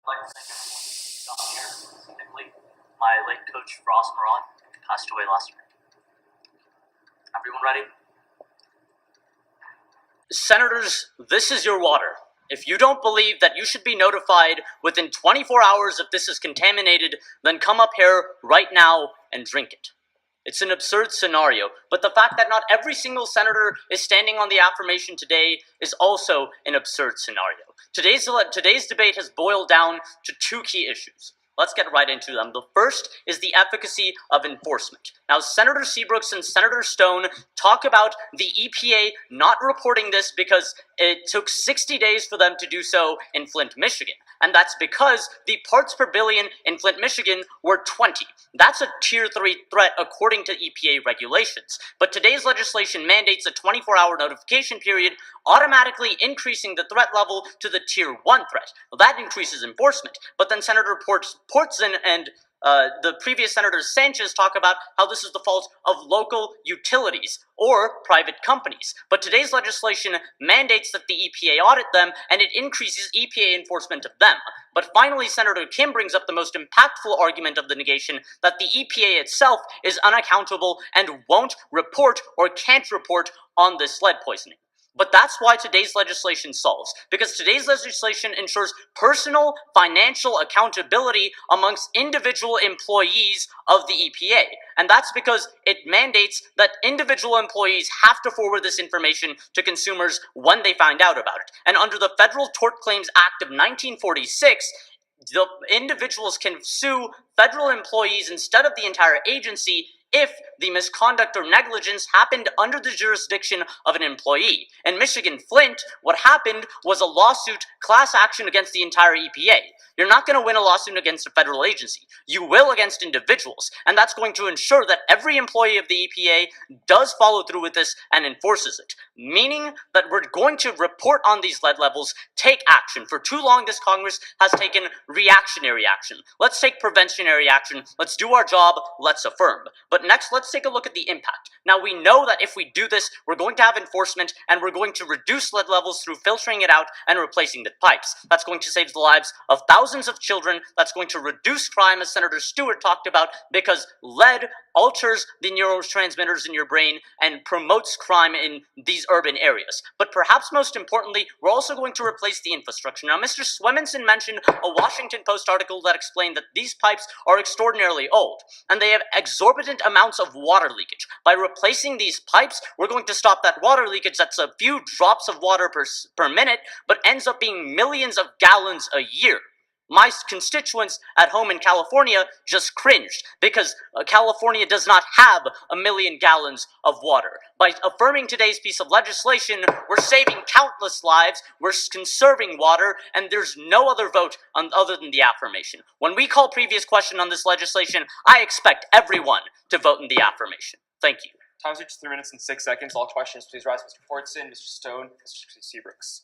I'd like to thank everyone who got here, specifically my late coach Ross Moran, who passed away last year. Everyone ready? Senators, this is your water. If you don't believe that you should be notified within 24 hours if this is contaminated, then come up here right now and drink it. It's an absurd scenario, but the fact that not every single senator is standing on the affirmation today is also an absurd scenario. Today's debate has boiled down to two key issues. Let's get right into them. The first is the efficacy of enforcement. Now, Senator Seabrooks and Senator Stone talk about the EPA not reporting this because it took 60 days for them to do so in Flint, Michigan. And that's because the parts per billion in Flint, Michigan were 20. That's a Tier 3 threat according to EPA regulations. But today's legislation mandates a 24-hour notification period, automatically increasing the threat level to the Tier 1 threat. Well, that increases enforcement. But then Senator Portson and the previous Senator Sanchez talk about how this is the fault of local utilities or private companies. But today's legislation mandates that the EPA audit them, and it increases EPA enforcement of them. But finally, Senator Kim brings up the most impactful argument of the negation, that the EPA itself is unaccountable and won't report or can't report on this lead poisoning. But that's why today's legislation solves, because today's legislation ensures personal financial accountability amongst individual employees of the EPA. And that's because it mandates that individual employees have to forward this information to consumers when they find out about it. And under the Federal Tort Claims Act of 1946, the individuals can sue federal employees instead of the entire agency if the misconduct or negligence happened under the jurisdiction of an employee. In Michigan Flint, what happened was a lawsuit, class action against the entire EPA. You're not going to win a lawsuit against a federal agency. You will against individuals, and that's going to ensure that every employee of the EPA does follow through with this and enforces it, meaning that we're going to report on these lead levels, take action. For too long, this Congress has taken reactionary action. Let's take preventionary action. Let's do our job. Let's affirm. But next, let's take a look at the impact. Now, we know that if we do this, we're going to have enforcement, and we're going to reduce lead levels through filtering it out and replacing the pipes. That's going to save the lives of thousands of children. That's going to reduce crime, as Senator Stewart talked about, because lead alters the neurotransmitters in your brain and promotes crime in these urban areas. But perhaps most importantly, we're also going to replace the infrastructure. Now, Mr. Swemenson mentioned a Washington Post article that explained that these pipes are extraordinarily old, and they have exorbitant amounts of water leakage. By replacing these pipes, we're going to stop that water leakage that's a few drops of water per minute, but ends up being millions of gallons a year. My constituents at home in California just cringed because California does not have 1 million gallons of water. By affirming today's piece of legislation, we're saving countless lives, we're conserving water, and there's no other vote other than the affirmation. When we call previous question on this legislation, I expect everyone to vote in the affirmation. Thank you. Time's reached 3 minutes and 6 seconds. All questions, please rise. Mr. Fortson, Mr. Stone, Mr. Seabrooks.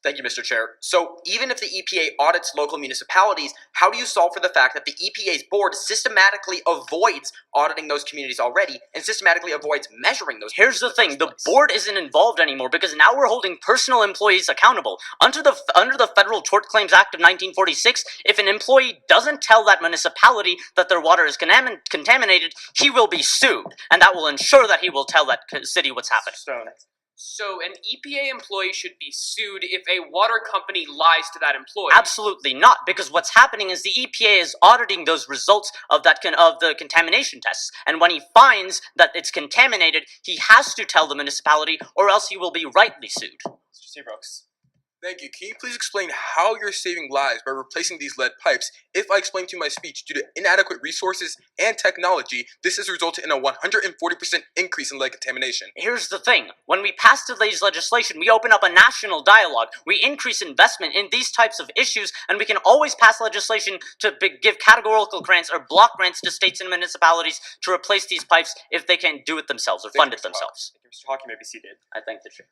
Thank you, Mr. Chair. So, even if the EPA audits local municipalities, how do you solve for the fact that the EPA's board systematically avoids auditing those communities already and systematically avoids measuring those communities? Here's the thing, the board isn't involved anymore because now we're holding personal employees accountable. Under the Federal Tort Claims Act of 1946, if an employee doesn't tell that municipality that their water is contaminated, he will be sued, and that will ensure that he will tell that city what's happening. Stone. So an EPA employee should be sued if a water company lies to that employee? Absolutely not, because what's happening is the EPA is auditing those results of the contamination tests, and when he finds that it's contaminated, he has to tell the municipality, or else he will be rightly sued. Mr. Seabrooks. Thank you. Can you please explain how you're saving lives by replacing these lead pipes? If I explain to you my speech, due to inadequate resources and technology, this has resulted in a 140% increase in lead contamination. Here's the thing. When we pass today's legislation, we open up a national dialogue. We increase investment in these types of issues, and we can always pass legislation to give categorical grants or block grants to states and municipalities to replace these pipes if they can't do it themselves or fund it themselves. Thank you, Mr. Haq. You may be seated. I thank the chair.